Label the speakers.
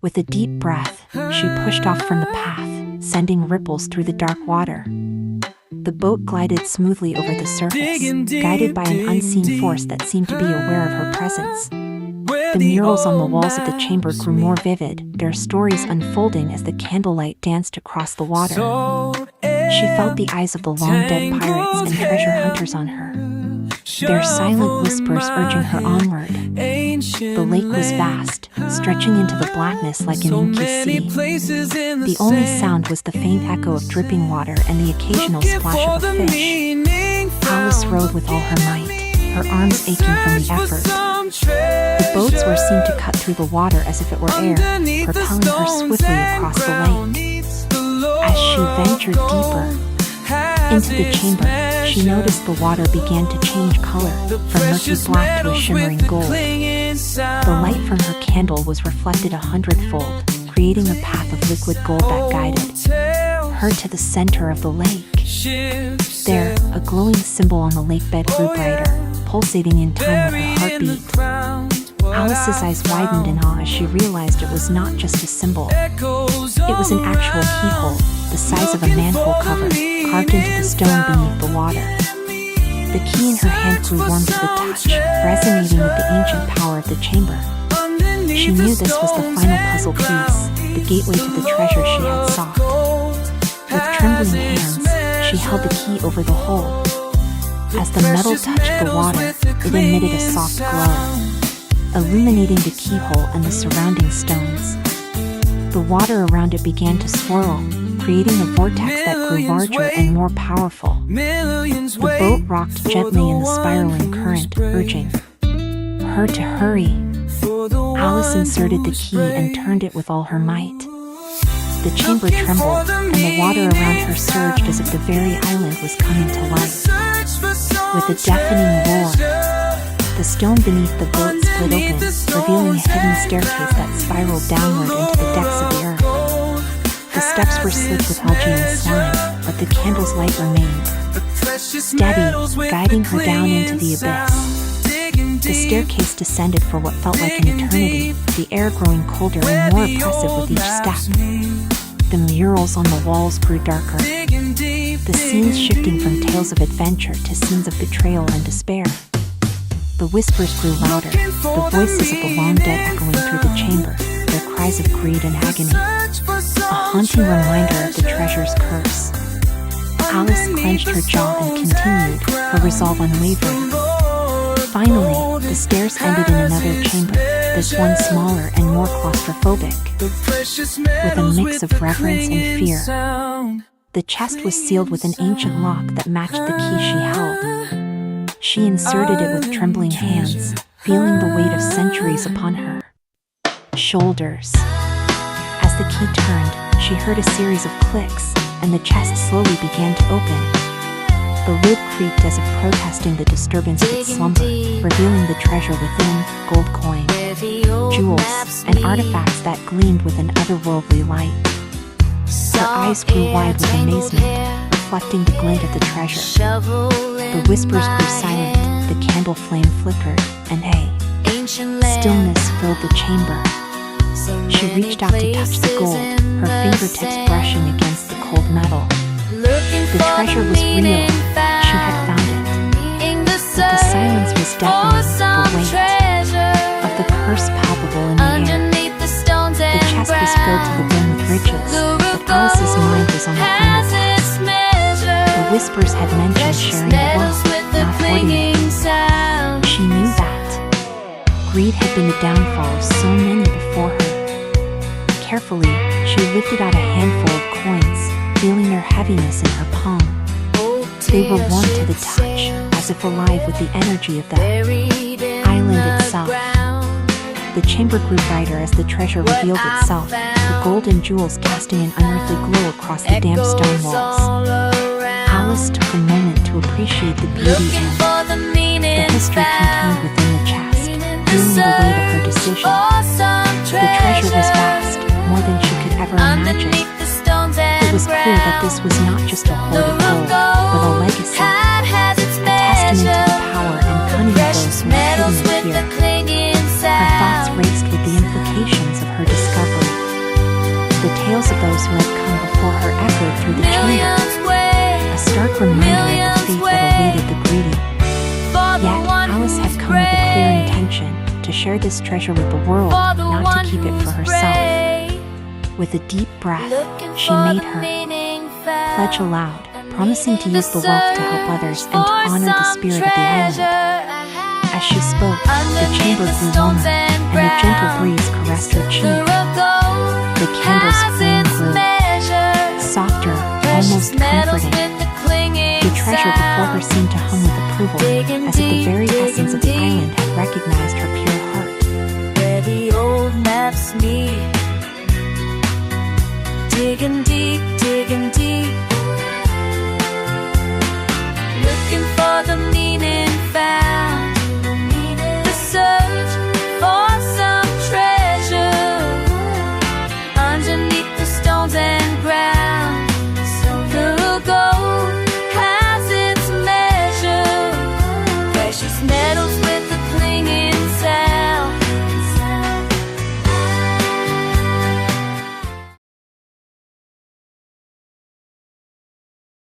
Speaker 1: With a deep breath, she pushed off from the path, sending ripples through the dark water. The boat glided smoothly over the surface, guided by an unseen force that seemed to be aware of her presence. The murals on the walls of the chamber grew more vivid, their stories unfolding as the candlelight danced across the water. She felt the eyes of the long-dead pirates and treasure hunters on her, their silent whispers urging her onward. The lake was vast, stretching into the blackness like an inky sea. The only sound was the faint echo of dripping water and the occasional splash of a fish. Alice rowed with all her might, her arms aching from the effort. The boats were seen to cut through the water as if it were air, propelling her swiftly across the lake. As she ventured deeper into the chamber, she noticed the water began to change color, from murky black to a shimmering gold. The light from her candle was reflected 100-fold, creating a path of liquid gold that guided her to the center of the lake. There, a glowing symbol on the lake bed grew brighter, pulsating in time with her heartbeat. Alice's eyes widened in awe as she realized it was not just a symbol. It was an actual keyhole, the size of a manhole cover, carved into the stone beneath the water. The key in her hand grew warm to the touch, resonating with the ancient power of the chamber. She knew this was the final puzzle piece, the gateway to the treasure she had sought. With trembling hands, she held the key over the hole. As the metal touched the water, it emitted a soft glow, illuminating the keyhole and the surrounding stones. The water around it began to swirl, creating a vortex that grew larger and more powerful. The boat rocked gently in the spiraling current, urging her to hurry. Alice inserted the key and turned it with all her might. The chamber trembled, and the water around her surged as if the very island was coming to life. With a deafening roar, the stone beneath the boat split open, revealing a hidden staircase that spiraled downward into the depths of the earth. The steps were slick with algae and slime, but the candle's light remained steady, guiding her down into the abyss. The staircase descended for what felt like an eternity, the air growing colder and more oppressive with each step. The murals on the walls grew darker, the scenes shifting from tales of adventure to scenes of betrayal and despair. The whispers grew louder, the voices of the long-dead echoing through the chamber, their cries of greed and agony, a haunting reminder of the treasure's curse. Alice clenched her jaw and continued, her resolve unwavering. Finally, the stairs ended in another chamber, this one smaller and more claustrophobic. With a mix of reverence and fear, the chest was sealed with an ancient lock that matched the key she held. She inserted it with trembling hands, feeling the weight of centuries upon her shoulders. As the key turned, she heard a series of clicks, and the chest slowly began to open. The lid creaked as if protesting the disturbance of its slumber, revealing the treasure within, gold coin, jewels, and artifacts that gleamed with an otherworldly light. Her eyes grew wide with amazement, reflecting the glint of the treasure. The whispers grew silent, the candle flame flickered, and stillness filled the chamber. She reached out to touch the gold, her fingertips brushing against the cold metal. The treasure was real, she had found it. But the silence was deafening, the weight of the curse palpable in the air. The chest was filled to the brim with riches, but Alice's mind was on the final task. The whispers had mentioned sharing wealth, not hoarding it. She knew that greed had been the downfall of so many before her. Carefully, she lifted out a handful of coins, feeling their heaviness in her palm. They were warm to the touch, as if alive with the energy of the island itself. The chamber grew brighter as the treasure revealed itself, the gold and jewels casting an unearthly glow across the damp stone walls. Alice took a moment to appreciate the beauty and the history contained within the chest, feeling the weight of her decision. The treasure was vast, more than she could ever imagine. It was clear that this was not just a hoard of gold, but a legacy, a testament to the power and cunning of those who were hidden here. Her thoughts raced with the implications of her discovery. tales of those who had come before her echoed through the chamber, a stark reminder of the fate that awaited the greedy. Yet, Alice had come with a clear intention, to share this treasure with the world, not to keep it for herself. With a deep breath, she made her pledge aloud, promising to use the wealth to help others and to honor the spirit of the island. As she spoke, the chamber grew warmer, and a gentle breeze caressed her cheek. The candle's flame grew softer, almost comforting. The treasure before her seemed to hum with approval, as if the very essence of the island had recognized her pure heart.
Speaker 2: Where the old maps meet, digging deep, looking for the meaning